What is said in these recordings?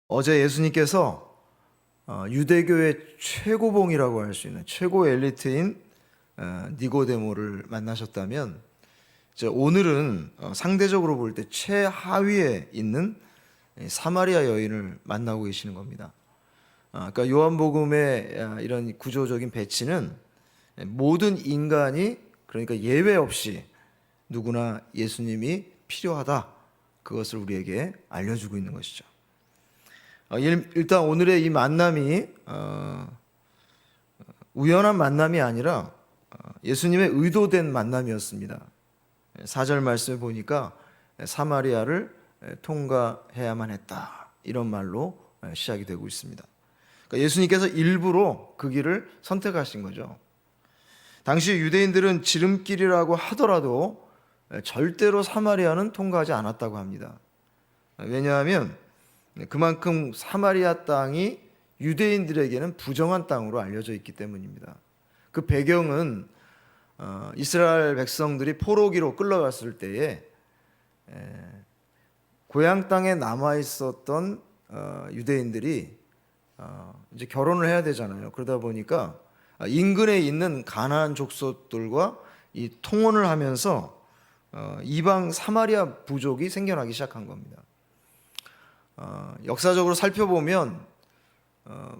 어제 예수님께서 유대교의 최고봉이라고 할 수 있는 최고 엘리트인 니고데모를 만나셨다면, 이제 오늘은 상대적으로 볼 때 최하위에 있는 사마리아 여인을 만나고 계시는 겁니다. 그러니까 요한복음의 이런 구조적인 배치는 모든 인간이, 그러니까 예외 없이 누구나 예수님이 필요하다, 그것을 우리에게 알려주고 있는 것이죠. 일단 오늘의 이 만남이 우연한 만남이 아니라 예수님의 의도된 만남이었습니다. 4절 말씀을 보니까 사마리아를 통과해야만 했다, 이런 말로 시작이 되고 있습니다. 그러니까 예수님께서 일부러 그 길을 선택하신 거죠. 당시 유대인들은 지름길이라고 하더라도 절대로 사마리아는 통과하지 않았다고 합니다. 왜냐하면 그만큼 사마리아 땅이 유대인들에게는 부정한 땅으로 알려져 있기 때문입니다. 그 배경은 이스라엘 백성들이 포로기로 끌려갔을 때에 고향 땅에 남아 있었던 유대인들이 이제 결혼을 해야 되잖아요. 그러다 보니까 인근에 있는 가나안 족속들과 이 통혼을 하면서 이방 사마리아 부족이 생겨나기 시작한 겁니다. 역사적으로 살펴보면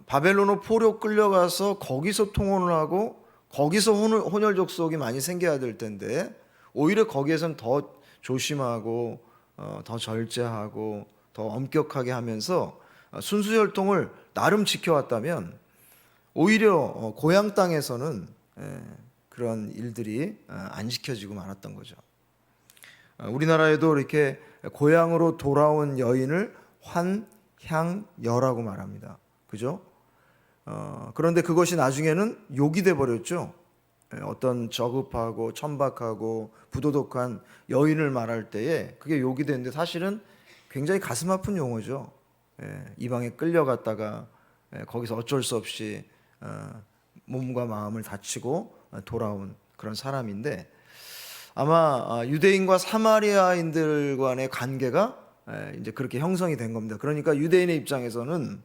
바벨론으로 포로 끌려가서 거기서 통혼을 하고 거기서 혼혈 족속이 많이 생겨야 될 텐데, 오히려 거기에선 더 조심하고 더 절제하고 더 엄격하게 하면서 순수혈통을 나름 지켜왔다면, 오히려 고향 땅에서는 그런 일들이 안 지켜지고 말았던 거죠. 우리나라에도 이렇게 고향으로 돌아온 여인을 환향여라고 말합니다. 그죠? 그런데 그것이 나중에는 욕이 돼 버렸죠. 어떤 저급하고 천박하고 부도덕한 여인을 말할 때에 그게 욕이 되는데, 사실은 굉장히 가슴 아픈 용어죠. 이방에 끌려갔다가 거기서 어쩔 수 없이 몸과 마음을 다치고 돌아온 그런 사람인데, 아마 유대인과 사마리아인들 간의 관계가 이제 그렇게 형성이 된 겁니다. 그러니까 유대인의 입장에서는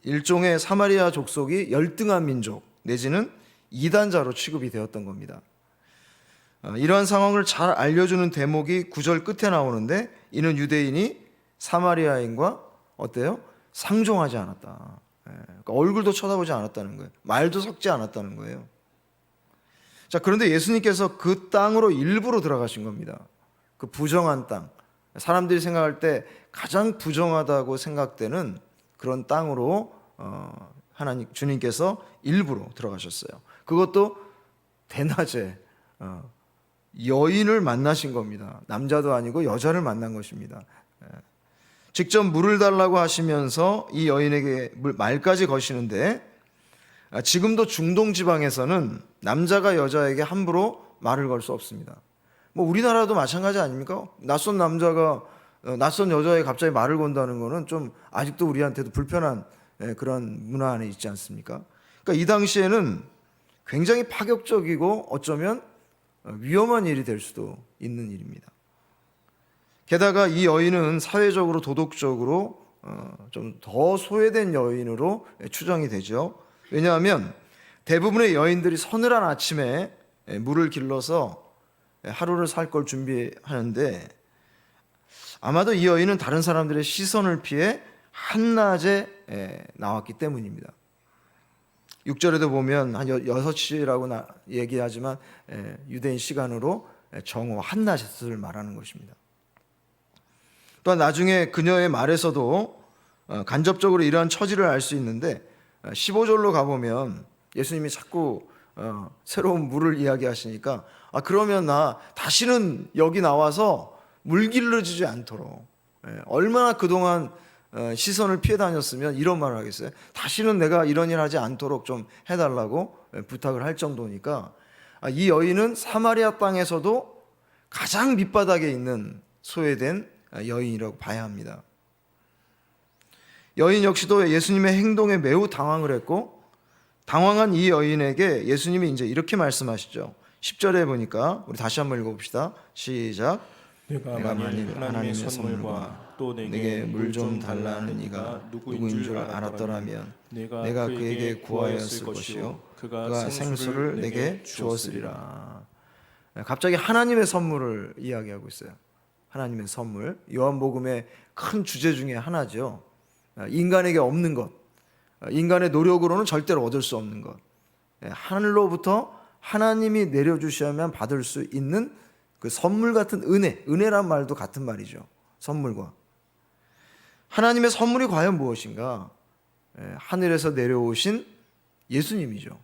일종의 사마리아 족속이 열등한 민족 내지는 이단자로 취급이 되었던 겁니다. 이러한 상황을 잘 알려주는 대목이 9절 끝에 나오는데, 이는 유대인이 사마리아인과 어때요? 상종하지 않았다. 그러니까 얼굴도 쳐다보지 않았다는 거예요. 말도 섞지 않았다는 거예요. 자, 그런데 예수님께서 그 땅으로 일부러 들어가신 겁니다. 그 부정한 땅, 사람들이 생각할 때 가장 부정하다고 생각되는 그런 땅으로 하나님 주님께서 일부러 들어가셨어요. 그것도 대낮에 여인을 만나신 겁니다. 남자도 아니고 여자를 만난 것입니다. 직접 물을 달라고 하시면서 이 여인에게 말까지 거시는데, 지금도 중동 지방에서는 남자가 여자에게 함부로 말을 걸 수 없습니다. 뭐 우리나라도 마찬가지 아닙니까? 낯선 남자가 낯선 여자에게 갑자기 말을 건다는 거는 좀 아직도 우리한테도 불편한 그런 문화 안에 있지 않습니까? 그러니까 이 당시에는 굉장히 파격적이고 어쩌면 위험한 일이 될 수도 있는 일입니다. 게다가 이 여인은 사회적으로 도덕적으로 좀 더 소외된 여인으로 추정이 되죠. 왜냐하면 대부분의 여인들이 서늘한 아침에 물을 길러서 하루를 살 걸 준비하는데, 아마도 이 여인은 다른 사람들의 시선을 피해 한낮에 나왔기 때문입니다. 6절에도 보면 한 6시라고 얘기하지만 유대인 시간으로 정오 한낮을 말하는 것입니다. 또한 나중에 그녀의 말에서도 간접적으로 이러한 처지를 알 수 있는데, 15절로 가보면 예수님이 자꾸 새로운 물을 이야기하시니까, 그러면 나 다시는 여기 나와서 물 길러주지 않도록, 얼마나 그동안 시선을 피해 다녔으면 이런 말을 하겠어요. 다시는 내가 이런 일 하지 않도록 좀 해달라고 부탁을 할 정도니까, 이 여인은 사마리아 땅에서도 가장 밑바닥에 있는 소외된 여인이라고 봐야 합니다. 여인 역시도 예수님의 행동에 매우 당황을 했고, 당황한 이 여인에게 예수님이 이제 이렇게 말씀하시죠. 10절에 보니까 우리 다시 한번 읽어봅시다. 시작. 내가 만일 하나님의 선물과 또 내게 물 좀 달라는 이가 누구인 줄 알았더라면 내가 그에게 구하였을 것이요 그가 생수를 내게 주었으리라. 갑자기 하나님의 선물을 이야기하고 있어요. 하나님의 선물. 요한복음의 큰 주제 중에 하나죠. 인간에게 없는 것, 인간의 노력으로는 절대로 얻을 수 없는 것, 하늘로부터 하나님이 내려주셔야만 받을 수 있는 그 선물 같은 은혜, 은혜란 말도 같은 말이죠. 선물과 하나님의 선물이 과연 무엇인가? 하늘에서 내려오신 예수님이죠.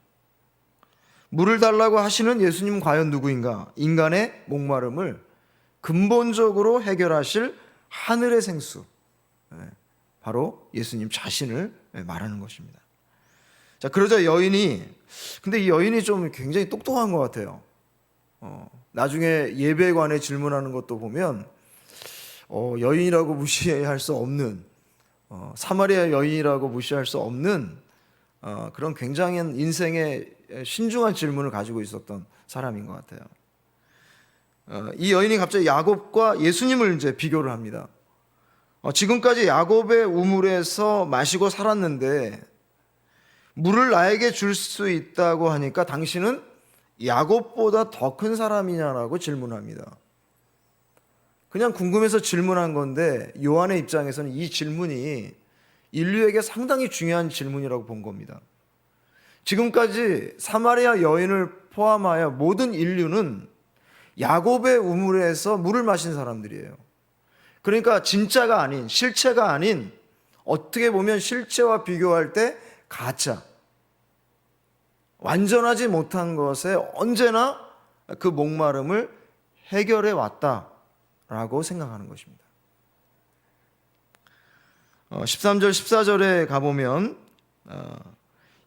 물을 달라고 하시는 예수님은 과연 누구인가? 인간의 목마름을 근본적으로 해결하실 하늘의 생수, 바로 예수님 자신을 말하는 것입니다. 자, 그러자 근데 이 여인이 좀 굉장히 똑똑한 것 같아요. 나중에 예배에 관해 질문하는 것도 보면 여인이라고 무시할 수 없는, 사마리아 여인이라고 무시할 수 없는 그런 굉장히 인생의 신중한 질문을 가지고 있었던 사람인 것 같아요. 이 여인이 갑자기 야곱과 예수님을 이제 비교를 합니다. 지금까지 야곱의 우물에서 마시고 살았는데 물을 나에게 줄 수 있다고 하니까 당신은 야곱보다 더 큰 사람이냐라고 질문합니다. 그냥 궁금해서 질문한 건데 요한의 입장에서는 이 질문이 인류에게 상당히 중요한 질문이라고 본 겁니다. 지금까지 사마리아 여인을 포함하여 모든 인류는 야곱의 우물에서 물을 마신 사람들이에요. 그러니까 진짜가 아닌, 실체가 아닌, 어떻게 보면 실체와 비교할 때 가짜, 완전하지 못한 것에 언제나 그 목마름을 해결해 왔다라고 생각하는 것입니다. 13절 14절에 가보면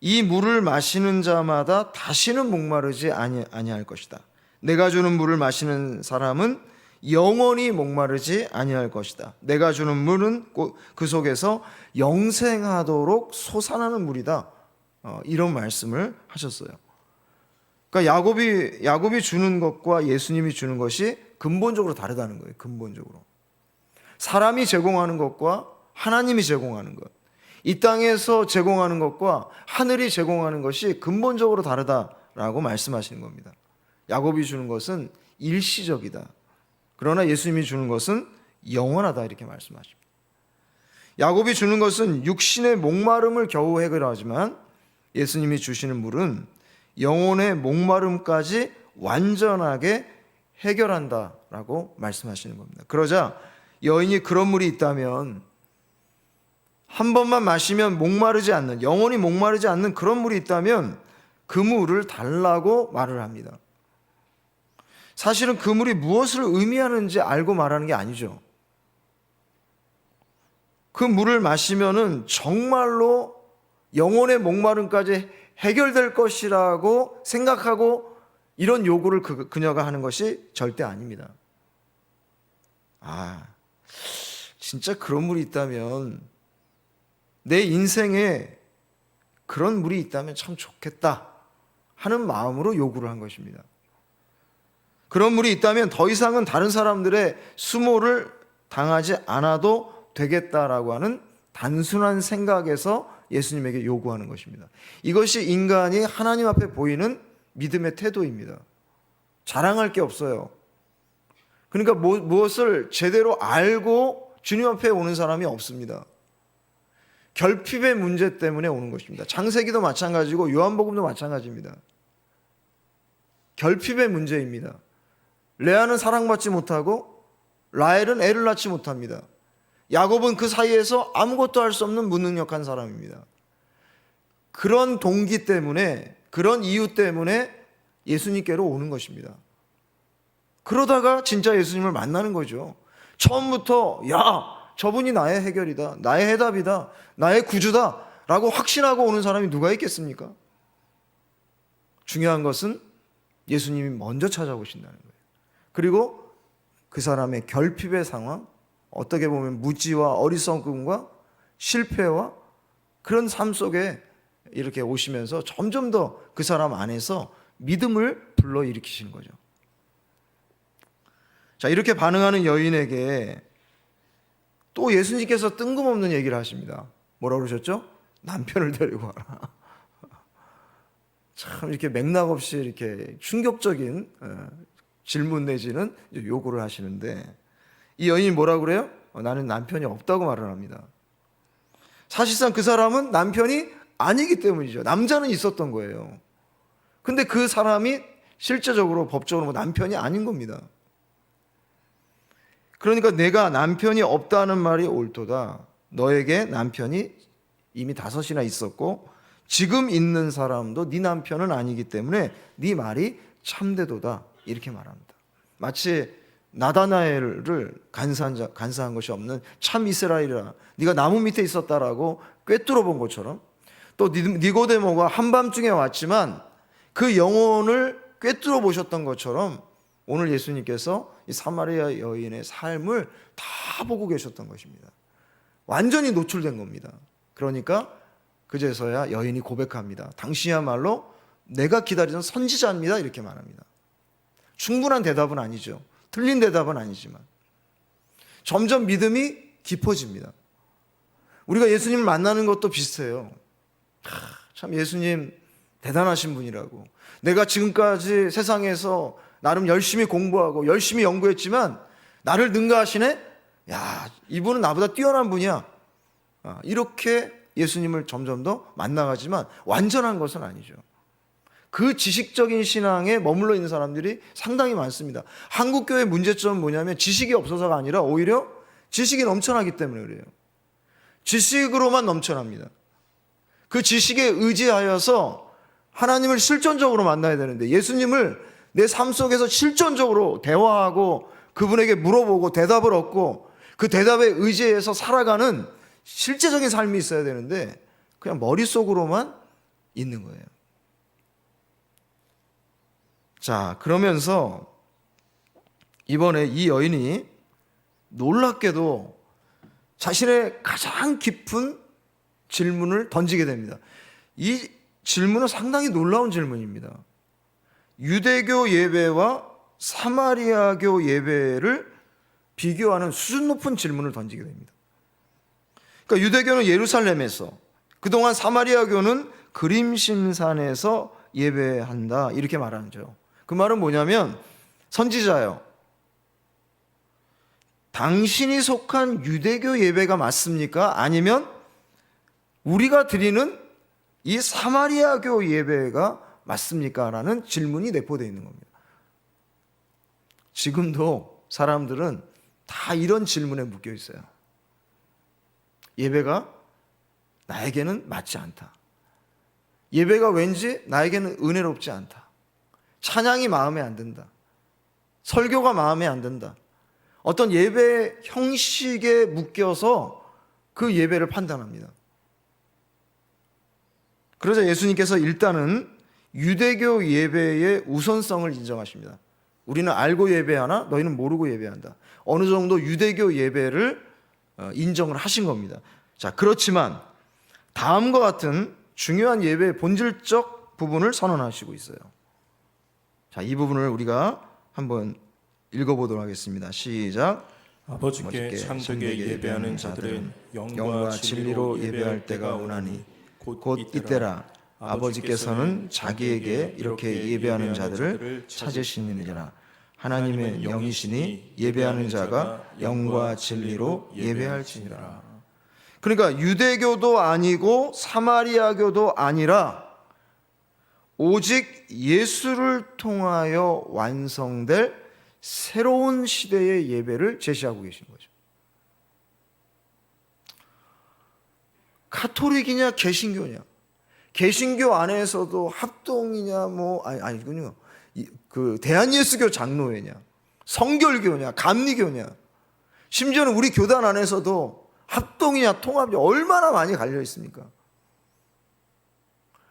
이 물을 마시는 자마다 다시는 목마르지 아니할 것이다. 내가 주는 물을 마시는 사람은 영원히 목마르지 아니할 것이다. 내가 주는 물은 그 속에서 영생하도록 솟아나는 물이다. 이런 말씀을 하셨어요. 그러니까 야곱이 주는 것과 예수님이 주는 것이 근본적으로 다르다는 거예요. 근본적으로. 사람이 제공하는 것과 하나님이 제공하는 것, 이 땅에서 제공하는 것과 하늘이 제공하는 것이 근본적으로 다르다라고 말씀하시는 겁니다. 야곱이 주는 것은 일시적이다. 그러나 예수님이 주는 것은 영원하다, 이렇게 말씀하십니다. 야곱이 주는 것은 육신의 목마름을 겨우 해결하지만 예수님이 주시는 물은 영혼의 목마름까지 완전하게 해결한다라고 말씀하시는 겁니다. 그러자 여인이 그런 물이 있다면, 한 번만 마시면 목마르지 않는, 영원히 목마르지 않는 그런 물이 있다면 그 물을 달라고 말을 합니다. 사실은 그 물이 무엇을 의미하는지 알고 말하는 게 아니죠. 그 물을 마시면은 정말로 영혼의 목마름까지 해결될 것이라고 생각하고 이런 요구를 그녀가 하는 것이 절대 아닙니다. 진짜 그런 물이 있다면, 내 인생에 그런 물이 있다면 참 좋겠다 하는 마음으로 요구를 한 것입니다. 그런 물이 있다면 더 이상은 다른 사람들의 수모를 당하지 않아도 되겠다라고 하는 단순한 생각에서 예수님에게 요구하는 것입니다. 이것이 인간이 하나님 앞에 보이는 믿음의 태도입니다. 자랑할 게 없어요. 그러니까 무엇을 제대로 알고 주님 앞에 오는 사람이 없습니다. 결핍의 문제 때문에 오는 것입니다. 창세기도 마찬가지고 요한복음도 마찬가지입니다. 결핍의 문제입니다. 레아는 사랑받지 못하고 라헬은 애를 낳지 못합니다. 야곱은 그 사이에서 아무것도 할 수 없는 무능력한 사람입니다. 그런 동기 때문에, 그런 이유 때문에 예수님께로 오는 것입니다. 그러다가 진짜 예수님을 만나는 거죠. 처음부터 저분이 나의 해결이다, 나의 해답이다, 나의 구주다 라고 확신하고 오는 사람이 누가 있겠습니까? 중요한 것은 예수님이 먼저 찾아오신다는 거예요. 그리고 그 사람의 결핍의 상황, 어떻게 보면 무지와 어리석음과 실패와 그런 삶 속에 이렇게 오시면서 점점 더 그 사람 안에서 믿음을 불러일으키시는 거죠. 자, 이렇게 반응하는 여인에게 또 예수님께서 뜬금없는 얘기를 하십니다. 뭐라고 그러셨죠? 남편을 데리고 와라. 참 이렇게 맥락 없이 이렇게 충격적인 질문 내지는 요구를 하시는데, 이 여인이 뭐라고 그래요? 나는 남편이 없다고 말을 합니다. 사실상 그 사람은 남편이 아니기 때문이죠. 남자는 있었던 거예요. 근데 그 사람이 실제적으로 법적으로 남편이 아닌 겁니다. 그러니까 내가 남편이 없다는 말이 옳도다. 너에게 남편이 이미 5이나 있었고 지금 있는 사람도 네 남편은 아니기 때문에 네 말이 참되도다. 이렇게 말합니다. 마치 나다나엘을 간사한 것이 없는 참 이스라엘이라 네가 나무 밑에 있었다라고 꿰뚫어 본 것처럼, 또 니고데모가 한밤중에 왔지만 그 영혼을 꿰뚫어 보셨던 것처럼 오늘 예수님께서 이 사마리아 여인의 삶을 다 보고 계셨던 것입니다. 완전히 노출된 겁니다. 그러니까 그제서야 여인이 고백합니다. 당신이야말로 내가 기다리던 선지자입니다. 이렇게 말합니다. 충분한 대답은 아니죠. 틀린 대답은 아니지만 점점 믿음이 깊어집니다. 우리가 예수님을 만나는 것도 비슷해요. 참 예수님 대단하신 분이라고. 내가 지금까지 세상에서 나름 열심히 공부하고 열심히 연구했지만 나를 능가하시네? 야, 이분은 나보다 뛰어난 분이야. 이렇게 예수님을 점점 더 만나가지만 완전한 것은 아니죠. 그 지식적인 신앙에 머물러 있는 사람들이 상당히 많습니다. 한국교회의 문제점은 뭐냐면 지식이 없어서가 아니라 오히려 지식이 넘쳐나기 때문에 그래요. 지식으로만 넘쳐납니다. 그 지식에 의지하여서 하나님을 실존적으로 만나야 되는데, 예수님을 내 삶 속에서 실존적으로 대화하고 그분에게 물어보고 대답을 얻고 그 대답에 의지해서 살아가는 실제적인 삶이 있어야 되는데 그냥 머릿속으로만 있는 거예요. 자, 그러면서 이번에 이 여인이 놀랍게도 자신의 가장 깊은 질문을 던지게 됩니다. 이 질문은 상당히 놀라운 질문입니다. 유대교 예배와 사마리아교 예배를 비교하는 수준 높은 질문을 던지게 됩니다. 그러니까 유대교는 예루살렘에서, 그동안 사마리아교는 그림심산에서 예배한다, 이렇게 말하죠. 그 말은 뭐냐면, 선지자요, 당신이 속한 유대교 예배가 맞습니까? 아니면 우리가 드리는 이 사마리아교 예배가 맞습니까? 라는 질문이 내포되어 있는 겁니다. 지금도 사람들은 다 이런 질문에 묶여 있어요. 예배가 나에게는 맞지 않다. 예배가 왠지 나에게는 은혜롭지 않다. 찬양이 마음에 안 든다. 설교가 마음에 안 든다. 어떤 예배 형식에 묶여서 그 예배를 판단합니다. 그러자 예수님께서 일단은 유대교 예배의 우선성을 인정하십니다. 우리는 알고 예배하나 너희는 모르고 예배한다. 어느 정도 유대교 예배를 인정을 하신 겁니다. 자, 그렇지만 다음과 같은 중요한 예배의 본질적 부분을 선언하시고 있어요. 자, 이 부분을 우리가 한번 읽어보도록 하겠습니다. 시작. 아버지께 참되게 예배하는 자들은 영과 진리로 예배할 때가 오나니 곧 이때라. 아버지께서는 자기에게 이렇게 예배하는 자들을 찾으시느니라. 하나님의 영이시니 예배하는 자가 영과 진리로 예배할지니라. 그러니까 유대교도 아니고 사마리아교도 아니라 오직 예수를 통하여 완성될 새로운 시대의 예배를 제시하고 계신 거죠. 가톨릭이냐 개신교냐, 개신교 안에서도 합동이냐 아니군요. 그 대한예수교 장로회냐, 성결교냐, 감리교냐, 심지어는 우리 교단 안에서도 합동이냐 통합이냐 얼마나 많이 갈려 있습니까?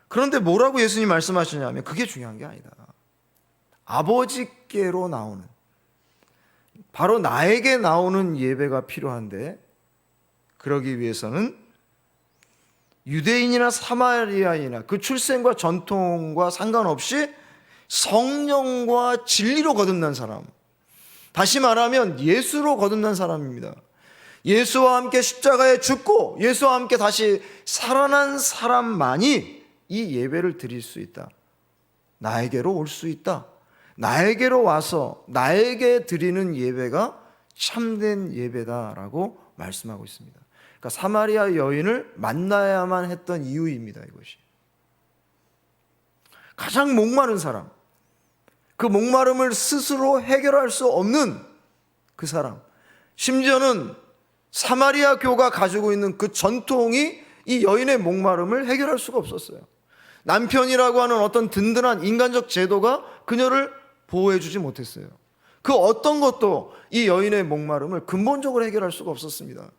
그런데 뭐라고 예수님 말씀하시냐면 그게 중요한 게 아니다. 아버지께로 나오는, 바로 나에게 나오는 예배가 필요한데, 그러기 위해서는 유대인이나 사마리아인이나 그 출생과 전통과 상관없이 성령과 진리로 거듭난 사람, 다시 말하면 예수로 거듭난 사람입니다. 예수와 함께 십자가에 죽고 예수와 함께 다시 살아난 사람만이 이 예배를 드릴 수 있다. 나에게로 올 수 있다. 나에게로 와서 나에게 드리는 예배가 참된 예배다라고 말씀하고 있습니다. 그러니까 사마리아 여인을 만나야만 했던 이유입니다. 이것이 가장 목마른 사람, 그 목마름을 스스로 해결할 수 없는 그 사람, 심지어는 사마리아 교가 가지고 있는 그 전통이 이 여인의 목마름을 해결할 수가 없었어요. 남편이라고 하는 어떤 든든한 인간적 제도가 그녀를 보호해주지 못했어요. 그 어떤 것도 이 여인의 목마름을 근본적으로 해결할 수가 없었습니다.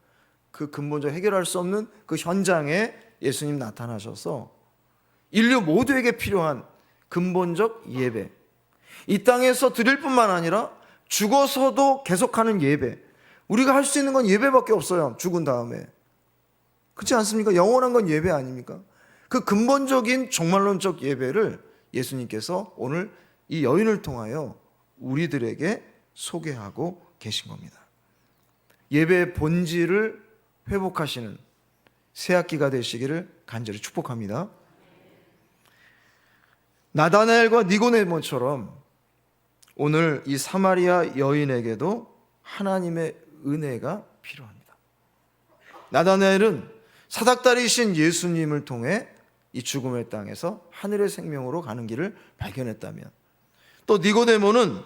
그 근본적으로 해결할 수 없는 그 현장에 예수님 나타나셔서 인류 모두에게 필요한 근본적 예배, 이 땅에서 드릴 뿐만 아니라 죽어서도 계속하는 예배, 우리가 할 수 있는 건 예배밖에 없어요. 죽은 다음에. 그렇지 않습니까? 영원한 건 예배 아닙니까? 그 근본적인 종말론적 예배를 예수님께서 오늘 이 여인을 통하여 우리들에게 소개하고 계신 겁니다. 예배의 본질을 회복하시는 새학기가 되시기를 간절히 축복합니다. 나다나엘과 니고데모처럼 오늘 이 사마리아 여인에게도 하나님의 은혜가 필요합니다. 나다나엘은 사닥다리이신 예수님을 통해 이 죽음의 땅에서 하늘의 생명으로 가는 길을 발견했다면, 또 니고데모는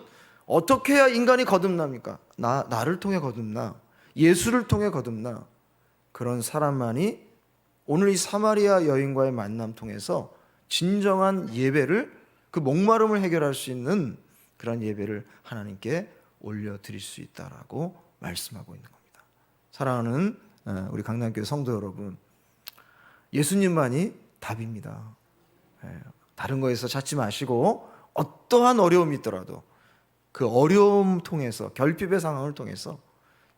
어떻게 해야 인간이 거듭납니까? 나를 통해 거듭나, 예수를 통해 거듭나. 그런 사람만이 오늘 이 사마리아 여인과의 만남 통해서 진정한 예배를, 그 목마름을 해결할 수 있는 그런 예배를 하나님께 올려드릴 수 있다라고 말씀하고 있는 겁니다. 사랑하는 우리 강남교회 성도 여러분, 예수님만이 답입니다. 다른 거에서 찾지 마시고 어떠한 어려움이 있더라도 그 어려움 통해서, 결핍의 상황을 통해서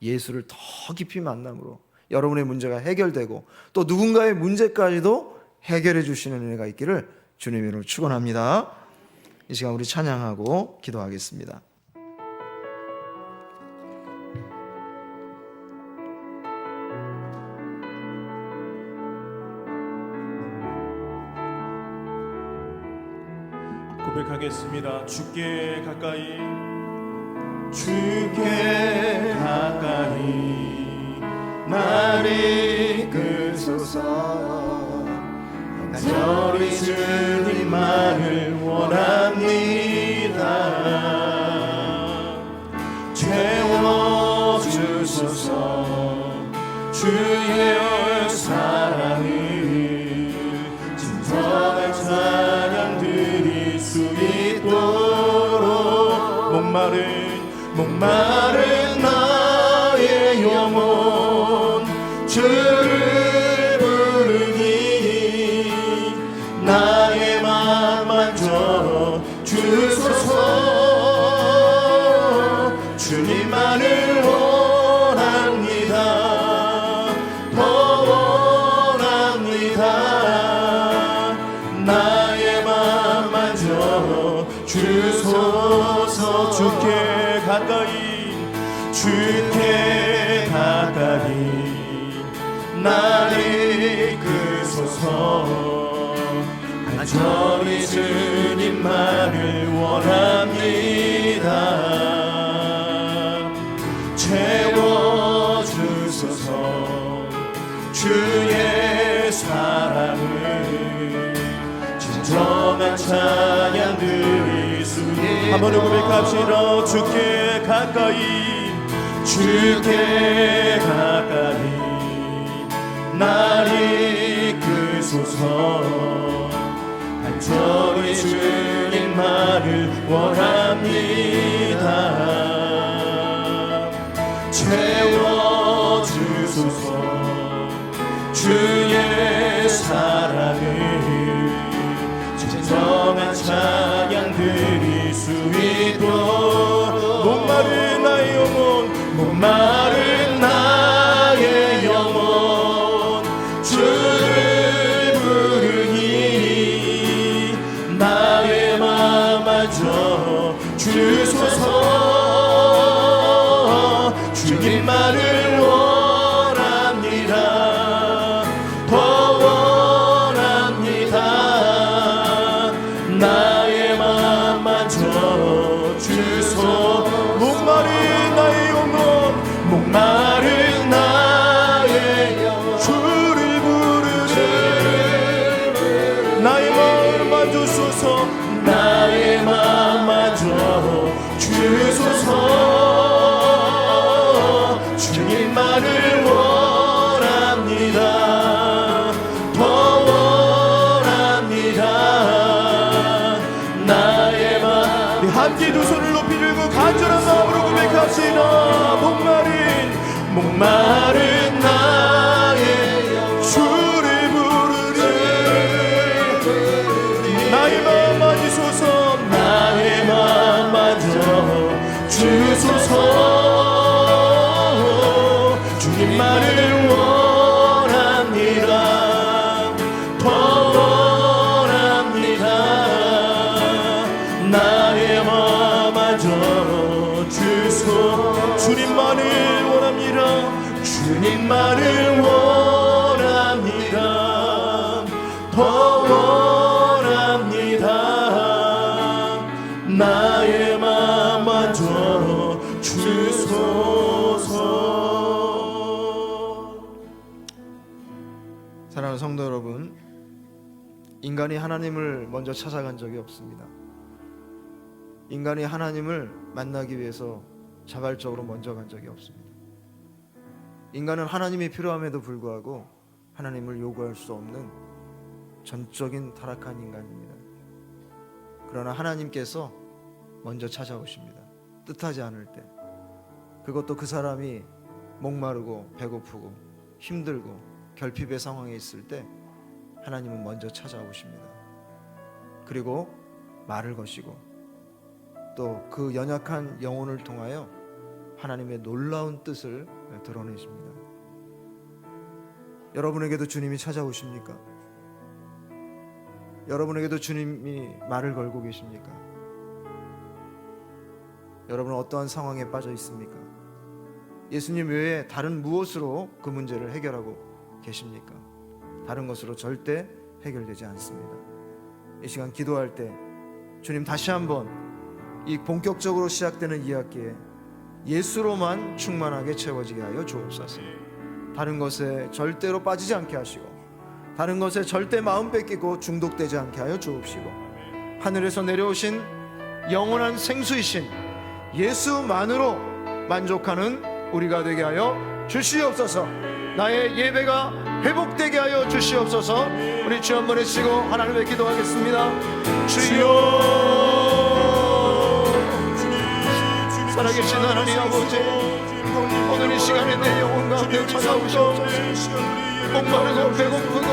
예수를 더 깊이 만남으로 여러분의 문제가 해결되고 또 누군가의 문제까지도 해결해 주시는 은혜가 있기를 주님의 이름으로 축원합니다. 이 시간 우리 찬양하고 기도하겠습니다. 고백하겠습니다. 주께 가까이, 주께 가까이 나를 이끄소서. 간절히 주님만을 원합니다. 채워주소서. 주의 사랑을 진정한 찬양 드릴 수 있도록 목마른 나의 영혼 주를 부르니 나의 맘 만져 주소서. 주님만을 원합니다. 더 원합니다. 나의 맘 만져 주소서. 주께 가까이 나를 이끄소서. 간절히 주님만을 원합니다. 채워주소서. 주의 사랑을 진정한 찬양 드릴 수 있도록 한번 고백합시다. 주께 가까이 나를 이끄소서. 간절히 주님만을 원합니다. 채워주소서. 주의 사랑을 진정한 찬양 드릴 수 있도록 목마른 나의 영혼, 목마른 나의 영혼 주를 부르니 나의 맘 만져 주소서. 목마른 나의 영혼 주를 부르리. 나의 마음 만지소서. 나의 마음 만져 주소서. 주님만을 원합니다. 더 원합니다. 나의 마음 만져 주소. 주님만을 원합니다. 주님만을 원합니다. 더 원합니다. 나의 마음 만져 주소서. 사랑하는 성도 여러분, 인간이 하나님을 먼저 찾아간 적이 없습니다. 인간이 하나님을 만나기 위해서 자발적으로 먼저 간 적이 없습니다. 인간은 하나님이 필요함에도 불구하고 하나님을 요구할 수 없는 전적인 타락한 인간입니다. 그러나 하나님께서 먼저 찾아오십니다. 뜻하지 않을 때, 그것도 그 사람이 목마르고 배고프고 힘들고 결핍의 상황에 있을 때 하나님은 먼저 찾아오십니다. 그리고 말을 거시고 또 그 연약한 영혼을 통하여 하나님의 놀라운 뜻을 드러내십니다. 여러분에게도 주님이 찾아오십니까? 여러분에게도 주님이 말을 걸고 계십니까? 여러분은 어떠한 상황에 빠져 있습니까? 예수님 외에 다른 무엇으로 그 문제를 해결하고 계십니까? 다른 것으로 절대 해결되지 않습니다. 이 시간 기도할 때 주님, 다시 한번 이 본격적으로 시작되는 2학기에 예수로만 충만하게 채워지게 하여 주옵소서. 다른 것에 절대로 빠지지 않게 하시고 다른 것에 절대 마음 뺏기고 중독되지 않게 하여 주옵시고 하늘에서 내려오신 영원한 생수이신 예수만으로 만족하는 우리가 되게 하여 주시옵소서. 나의 예배가 회복되게 하여 주시옵소서. 우리 주 한번 외치고 하나님께 기도하겠습니다. 주여, 살아계신 하나님 아버지, 오늘 이 시간에 내 영혼 가운데 찾아오시옵소서. 목마르고 배고프고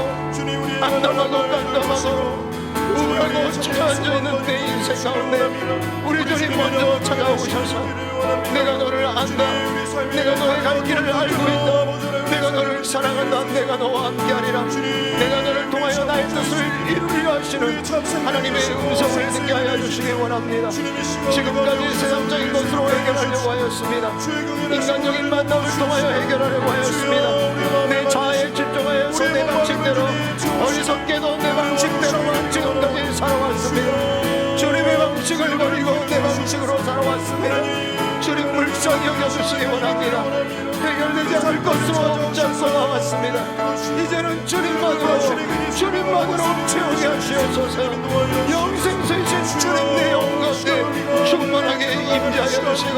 안담하고 깜깜하고 우울하고 찾아앉아있는 내 인생 가운데 우리 주님 먼저 찾아오셔서 내가 너를 안다, 내가 너의 갈 길을 알고 있다, 내가 너를 사랑한다, 내가 너와 함께하리라, 내가 너를 통하여 나의 뜻을 이루리라 하시는 하나님의 음성을 듣게 하여 주시기 원합니다. 지금까지 세상적인 것으로 해결하려고 하였습니다. 인간적인 만남을 통하여 해결하려고 하였습니다. 내 자아에 집중하여서 내 방식대로 어리석게도 내 방식대로만 지금까지 살아왔습니다. 주님의 방식을 버리고 내 방식으로 살아왔습니다. 주님 불쌍히 여겨주시기 원합니다. 해결되지 않을 것으로 붙잡고 나왔습니다. 이제는 주님만으로 채우게 하시옵소서. 영생수이신 주님, 내 영혼 가운데 충만하게 임재하여 주시고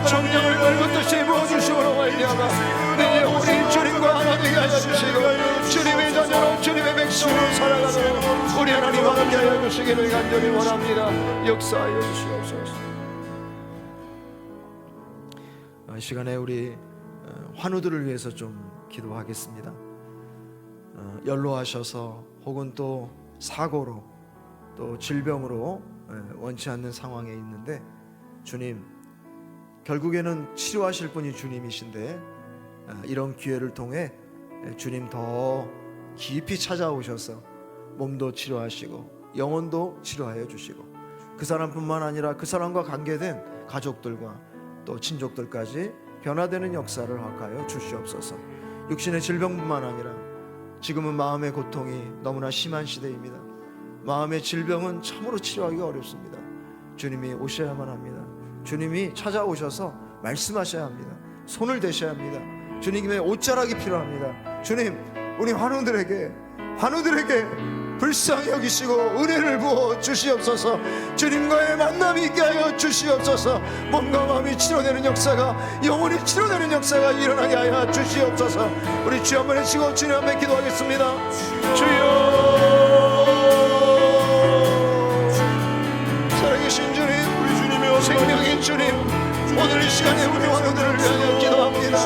정령을 물붓듯이 부어주시므로 말미암아 내 영혼이 주님과 하나 되게 하여 주시고 주님의 자녀로 주님의 백성으로 살아가도록 우리 하나님 함께 하여 주시기를 간절히 원합니다. 역사하여 주시옵소서. 이 시간에 우리 환우들을 위해서 좀 기도하겠습니다. 연로하셔서 혹은 또 사고로 또 질병으로 원치 않는 상황에 있는데 주님, 결국에는 치료하실 분이 주님이신데 이런 기회를 통해 주님 더 깊이 찾아오셔서 몸도 치료하시고 영혼도 치료하여 주시고 그 사람뿐만 아니라 그 사람과 관계된 가족들과 또 친족들까지 변화되는 역사를 허락하여 주시옵소서. 육신의 질병뿐만 아니라 지금은 마음의 고통이 너무나 심한 시대입니다. 마음의 질병은 참으로 치료하기가 어렵습니다. 주님이 오셔야만 합니다. 주님이 찾아오셔서 말씀하셔야 합니다. 손을 대셔야 합니다. 주님의 옷자락이 필요합니다. 주님, 우리 환우들에게 불쌍히 여기시고 은혜를 부어 주시옵소서. 주님과의 만남이 있게 하여 주시옵소서. 몸과 마음이 치료되는 역사가, 영혼이 치료되는 역사가 일어나게 하여 주시옵소서. 우리 주여 한번 외치고 주님 앞에 기도하겠습니다. 주여, 살아계신 주님, 우리 주님의 생명의 주님, 오늘 이 시간에 우리 환우들을 위하여 기도합니다.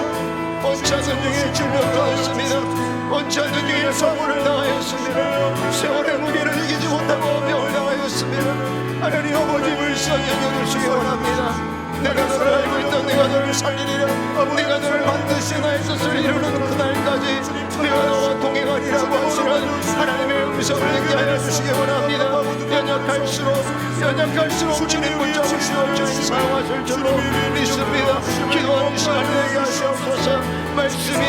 원치 않는 중에 질병을 당했습니다. 원치 않는 중에 사고를 당하였습니다. 세월의 무게를 이기지 못하고 병을 당하였습니다. 하나님 아버지 불쌍히 여겨주시기 원합니다. 내가 너를 알고 있던 내가 너를 살리리라. 내가 너를 반드시 나의 뜻을 이루는 그날까지 내가 너와 동행하리라고 하시는 하나님의 음성을 듣게 하여 주시기 원합니다. 연약할수록 주님 붙잡으시고 주님 사용하실 줄로 믿습니다. 기도하는 시간이 되게 하시옵소서. 말씀이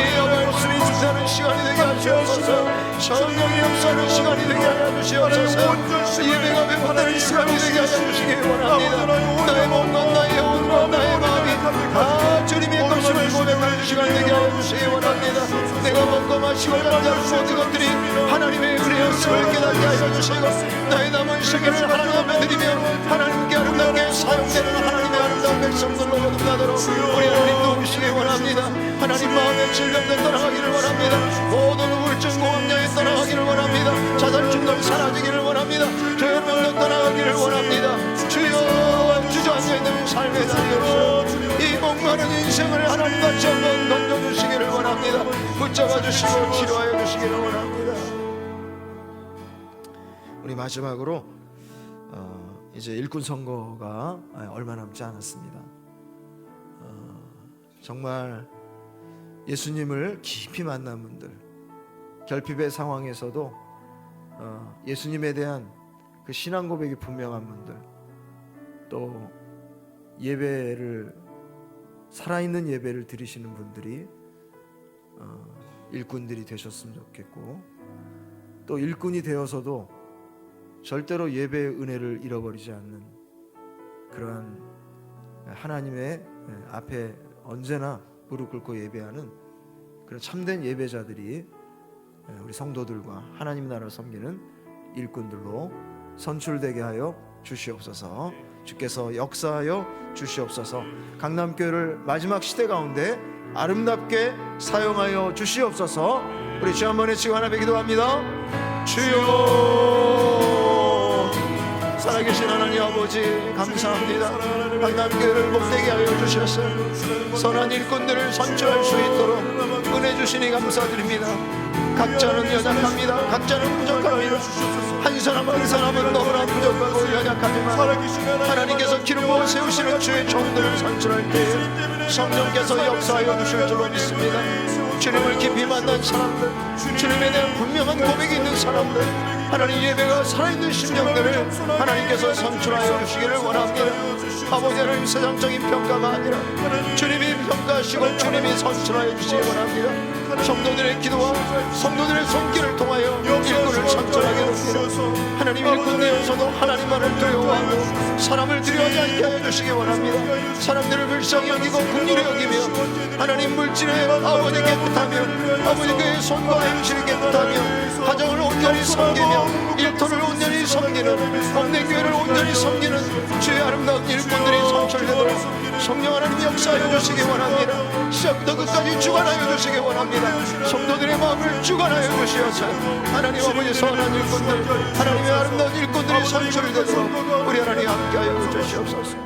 주사는 시간이 되게 하시옵소서. 성령의 역사는 시간이 되게 하여 주시옵소서. 예배가 배포되는 시간이 되게 하여 주시기 원합니다. 나의 몸과 나의 영혼과 나의 마음이 다 주님의 것임을 고백하는 시간이 되게 하여 주시기 원합니다. 내가 먹고 마시고 잠자는 모든 것들이 하나님의 은혜였음을 깨닫게 하여 주시고 나의 남은 시간을 하나님 앞에 드리며 하나님께 아름답게 사용되는 하나님의 아름다운 백성들로 거듭나도록 우리 하나님 도우시기 원합니다. 하나님 마음의 질병들 떠나가기를 원합니다. 모든 우울증 고함량에 떠나가기를 원합니다. 자살 충동 사라지기를 원합니다. 죄병도 떠나가기를 원합니다. 주여 주저앉아 있는 삶의 자리로 이 목마른 인생을 하나님같이 한번 던져주시기를 원합니다. 붙잡아 주시고 치료하여 주시기를 원합니다. 우리 마지막으로 이제 일꾼 선거가 얼마 남지 않았습니다. 정말 예수님을 깊이 만난 분들, 결핍의 상황에서도 예수님에 대한 그 신앙 고백이 분명한 분들, 또 예배를 살아있는 예배를 드리시는 분들이 일꾼들이 되셨으면 좋겠고, 또 일꾼이 되어서도 절대로 예배의 은혜를 잃어버리지 않는 그러한 하나님의 앞에 언제나 무릎 꿇고 예배하는 그런 참된 예배자들이 우리 성도들과 하나님 나라를 섬기는 일꾼들로 선출되게 하여 주시옵소서. 주께서 역사하여 주시옵소서. 강남교회를 마지막 시대 가운데 아름답게 사용하여 주시옵소서. 우리 주 한 번에 치고 하나 뵙 기도합니다. 주여, 살아계신 하나님 아버지 감사합니다. 강남교회를 복되게 하여 주셨어요. 선한 일꾼들을 선출할 수 있도록 은혜 주시니 감사드립니다. 각자는 연약합니다. 각자는 부족합니다. 한 사람 한 사람은 너무나 부족하고 연약하지만 하나님께서 기름 부어 세우시는 주의 종들을 선출할 때 성령께서 역사하여 주실 줄로 믿습니다. 주님을 깊이 만난 사람들, 주님에 대한 분명한 고백이 있는 사람들, 하나님 예배가 살아있는 심령들을 하나님께서 선출하여 주시기를 원합니다. 아버지 하나님 세상적인 평가가 아니라 주님이 평가하시고 주님이 선출하여 주시기 원합니다. 성도들의 기도와 성도들의 손길을 통하여 일꾼을 선출하게 됩니다. 하나님 일꾼 되어서도 하나님만을 두려워하고 사람을 두려워하지 않게 하여 주시기 원합니다. 사람들을 불쌍히 여기고 긍휼히 여기며 하나님 물질에 아버지 깨끗하며 아버지의 손과 행실이 깨끗하며 가정을 온전히 섬기며 일터를 온전히 섬기는 없는 교회를 온전히 섬기는 주의 아름다운 일꾼들이 선출되도록 성령 하나님 역사하여 주시기 원합니다. 시작부터 끝까지 주관하여 주시기 원합니다. 성도들의 마음을 주관하여 주시어서 하나님 아버지 선한 일꾼들, 하나님의 아름다운 일꾼들이 선출되도록 우리 하나님 함께하여 주시옵소서.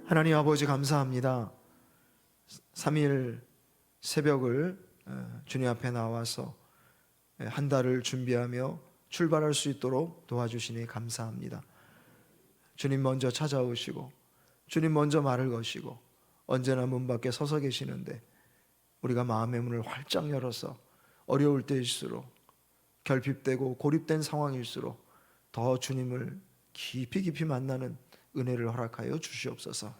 하나님 아버지 감사합니다. 3일 새벽을 주님 앞에 나와서 한 달을 준비하며 출발할 수 있도록 도와주시니 감사합니다. 주님 먼저 찾아오시고 주님 먼저 말을 거시고 언제나 문 밖에 서서 계시는데 우리가 마음의 문을 활짝 열어서 어려울 때일수록 결핍되고 고립된 상황일수록 더 주님을 깊이 만나는 은혜를 허락하여 주시옵소서.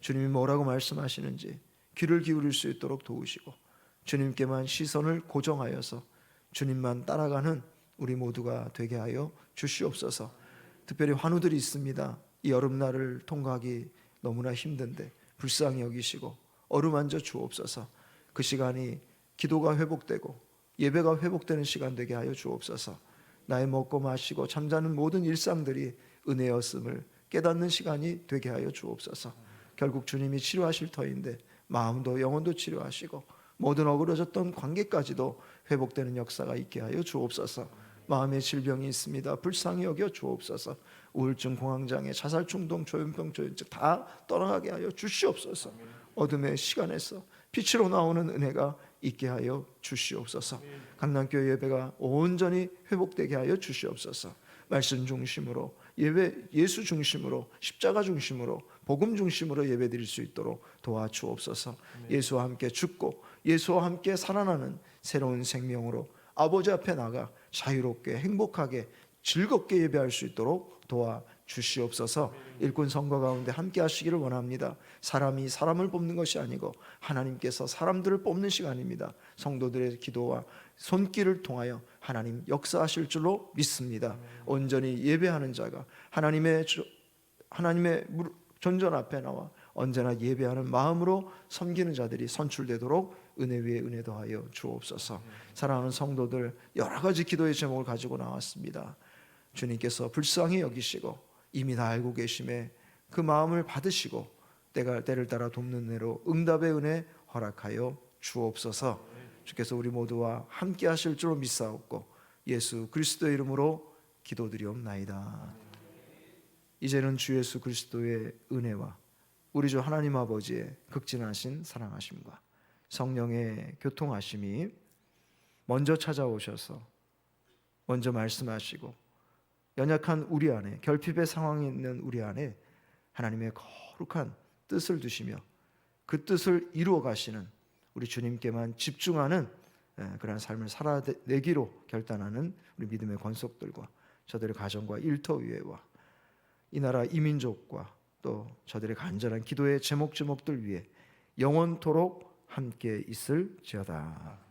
주님이 뭐라고 말씀하시는지 귀를 기울일 수 있도록 도우시고 주님께만 시선을 고정하여서 주님만 따라가는 우리 모두가 되게 하여 주시옵소서. 특별히 환우들이 있습니다. 이 여름날을 통과하기 너무나 힘든데 불쌍히 여기시고 어루만져 주옵소서. 그 시간이 기도가 회복되고 예배가 회복되는 시간 되게 하여 주옵소서. 나의 먹고 마시고 잠자는 모든 일상들이 은혜였음을 깨닫는 시간이 되게 하여 주옵소서. 결국 주님이 치료하실 터인데 마음도 영혼도 치료하시고 모든 어그러졌던 관계까지도 회복되는 역사가 있게 하여 주옵소서. 마음의 질병이 있습니다. 불쌍히 여겨 주옵소서. 우울증, 공황장애, 자살 충동, 조현병, 조현증 다 떠나가게 하여 주시옵소서. 어둠의 시간에서 빛으로 나오는 은혜가 있게 하여 주시옵소서. 강남교회 예배가 온전히 회복되게 하여 주시옵소서. 말씀 중심으로, 예수 중심으로, 십자가 중심으로, 복음 중심으로 예배드릴 수 있도록 도와주옵소서. 예수와 함께 죽고 예수와 함께 살아나는 새로운 생명으로 아버지 앞에 나가 자유롭게 행복하게 즐겁게 예배할 수 있도록 도와주시옵소서. 일꾼 선거 가운데 함께 하시기를 원합니다. 사람이 사람을 뽑는 것이 아니고 하나님께서 사람들을 뽑는 시간입니다. 성도들의 기도와 손길을 통하여 하나님 역사하실 줄로 믿습니다. 온전히 예배하는 자가 하나님의 존전 앞에 나와 언제나 예배하는 마음으로 섬기는 자들이 선출되도록 은혜 위에 은혜 더하여 주옵소서. 사랑하는 성도들, 여러 가지 기도의 제목을 가지고 나왔습니다. 주님께서 불쌍히 여기시고 이미 다 알고 계심에 그 마음을 받으시고 때를 따라 돕는 은혜로 응답의 은혜 허락하여 주옵소서. 주께서 우리 모두와 함께 하실 줄로 믿사옵고 예수 그리스도의 이름으로 기도드리옵나이다. 이제는 주 예수 그리스도의 은혜와 우리 주 하나님 아버지의 극진하신 사랑하심과 성령의 교통하심이 먼저 찾아오셔서 먼저 말씀하시고 연약한 우리 안에, 결핍의 상황에 있는 우리 안에 하나님의 거룩한 뜻을 두시며 그 뜻을 이루어 가시는 우리 주님께만 집중하는 그런 삶을 살아내기로 결단하는 우리 믿음의 권속들과 저들의 가정과 일터 위에와 이 나라 이민족과 또 저들의 간절한 기도의 제목들 위에 영원토록 함께 있을지어다.